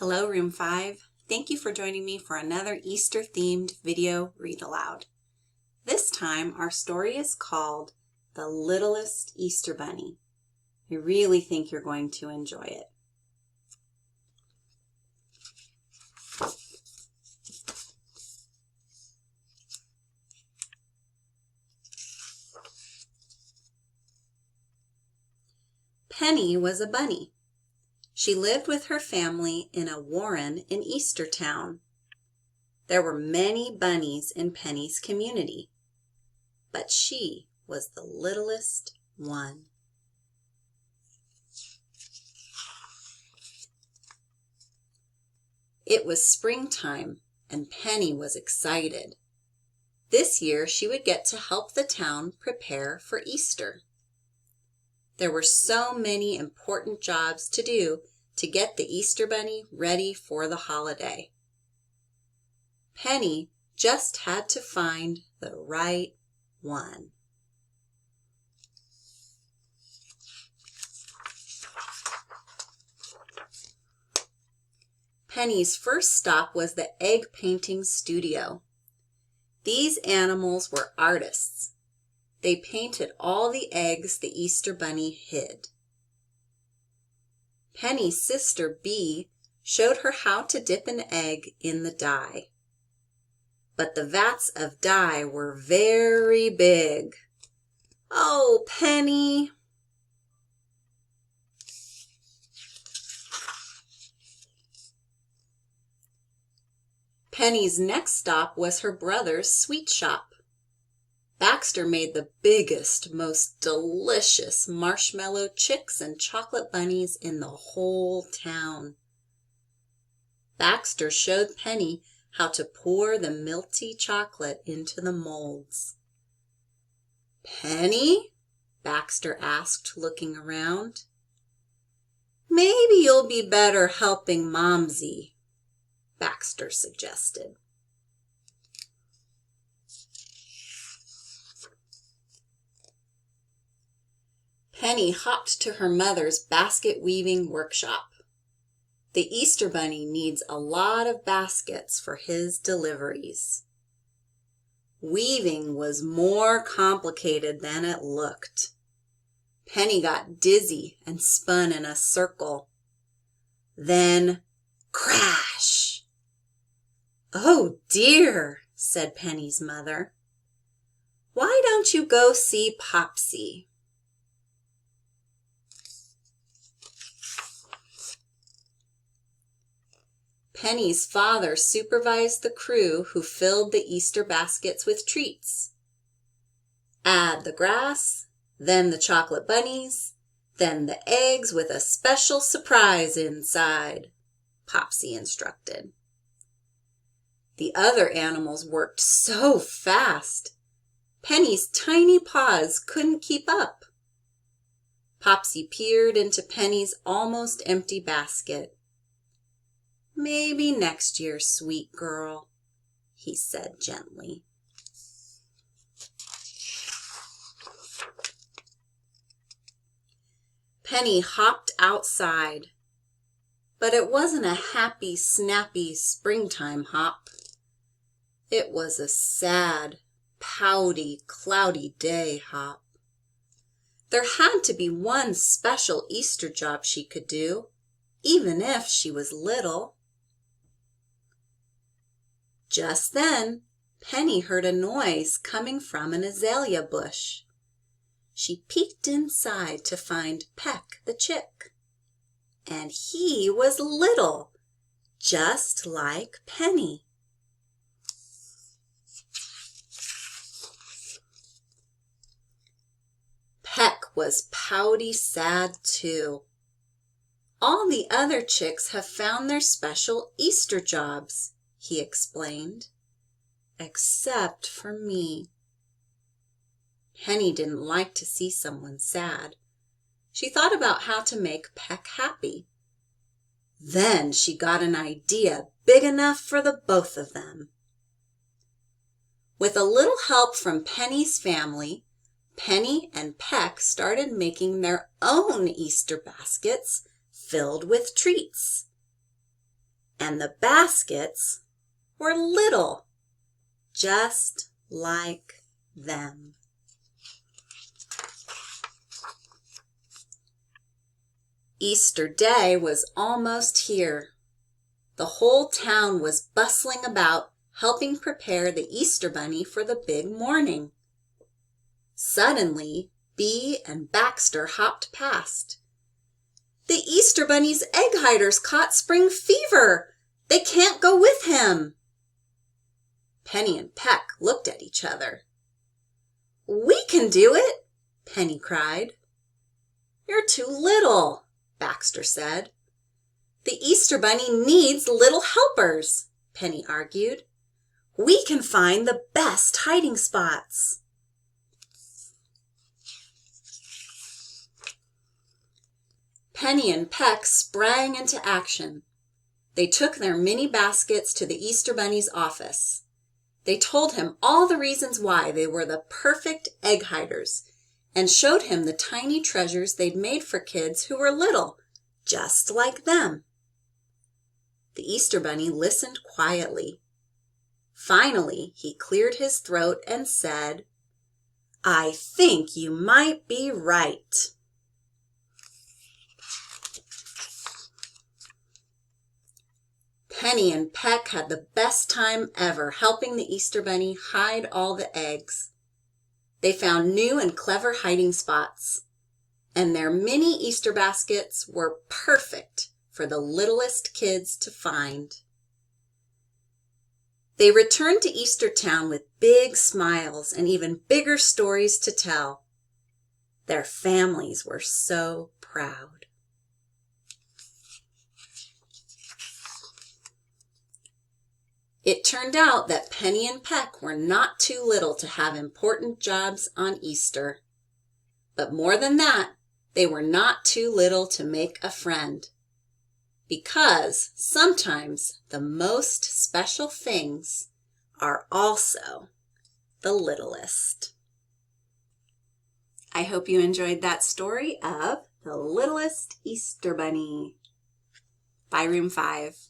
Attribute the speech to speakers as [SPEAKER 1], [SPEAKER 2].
[SPEAKER 1] Hello, Room 5. Thank you for joining me for another Easter-themed video read aloud. This time, our story is called The Littlest Easter Bunny. I really think you're going to enjoy it. Penny was a bunny. She lived with her family in a warren in Eastertown. There were many bunnies in Penny's community, but she was the littlest one. It was springtime, and Penny was excited. This year she would get to help the town prepare for Easter. There were so many important jobs to do to get the Easter Bunny ready for the holiday. Penny just had to find the right one. Penny's first stop was the egg painting studio. These animals were artists. They painted all the eggs the Easter Bunny hid. Penny's sister Bee showed her how to dip an egg in the dye. But the vats of dye were very big. Oh, Penny! Penny's next stop was her brother's sweet shop. Baxter made the biggest, most delicious marshmallow chicks and chocolate bunnies in the whole town. Baxter showed Penny how to pour the milty chocolate into the molds. "Penny?" Baxter asked, looking around. "Maybe you'll be better helping Momsy," Baxter suggested. Penny hopped to her mother's basket weaving workshop. The Easter Bunny needs a lot of baskets for his deliveries. Weaving was more complicated than it looked. Penny got dizzy and spun in a circle. Then, crash! "Oh dear," said Penny's mother. "Why don't you go see Popsy?" Penny's father supervised the crew who filled the Easter baskets with treats. "Add the grass, then the chocolate bunnies, then the eggs with a special surprise inside," Popsy instructed. The other animals worked so fast, Penny's tiny paws couldn't keep up. Popsy peered into Penny's almost empty basket. "Maybe next year, sweet girl," he said gently. Penny hopped outside, but it wasn't a happy, snappy springtime hop. It was a sad, pouty, cloudy day hop. There had to be one special Easter job she could do, even if she was little. Just then, Penny heard a noise coming from an azalea bush. She peeked inside to find Peck the chick, and he was little, just like Penny. Peck was pouty sad too. "All the other chicks have found their special Easter jobs," he explained, "except for me." Penny didn't like to see someone sad. She thought about how to make Peck happy. Then she got an idea big enough for the both of them. With a little help from Penny's family, Penny and Peck started making their own Easter baskets filled with treats. and the baskets were little, just like them. Easter Day was almost here. The whole town was bustling about, helping prepare the Easter Bunny for the big morning. Suddenly, Bee and Baxter hopped past. "The Easter Bunny's egg hiders caught spring fever. They can't go with him." Penny and Peck looked at each other. "We can do it," Penny cried. "You're too little," Baxter said. "The Easter Bunny needs little helpers," Penny argued. "We can find the best hiding spots." Penny and Peck sprang into action. They took their mini baskets to the Easter Bunny's office. They told him all the reasons why they were the perfect egg hiders and showed him the tiny treasures they'd made for kids who were little, just like them. The Easter Bunny listened quietly. Finally, he cleared his throat and said, "I think you might be right." Penny and Peck had the best time ever helping the Easter Bunny hide all the eggs. They found new and clever hiding spots, and their mini Easter baskets were perfect for the littlest kids to find. They returned to Easter Town with big smiles and even bigger stories to tell. Their families were so proud. It turned out that Penny and Peck were not too little to have important jobs on Easter. But more than that, they were not too little to make a friend. Because sometimes the most special things are also the littlest. I hope you enjoyed that story of The Littlest Easter Bunny by Room 5.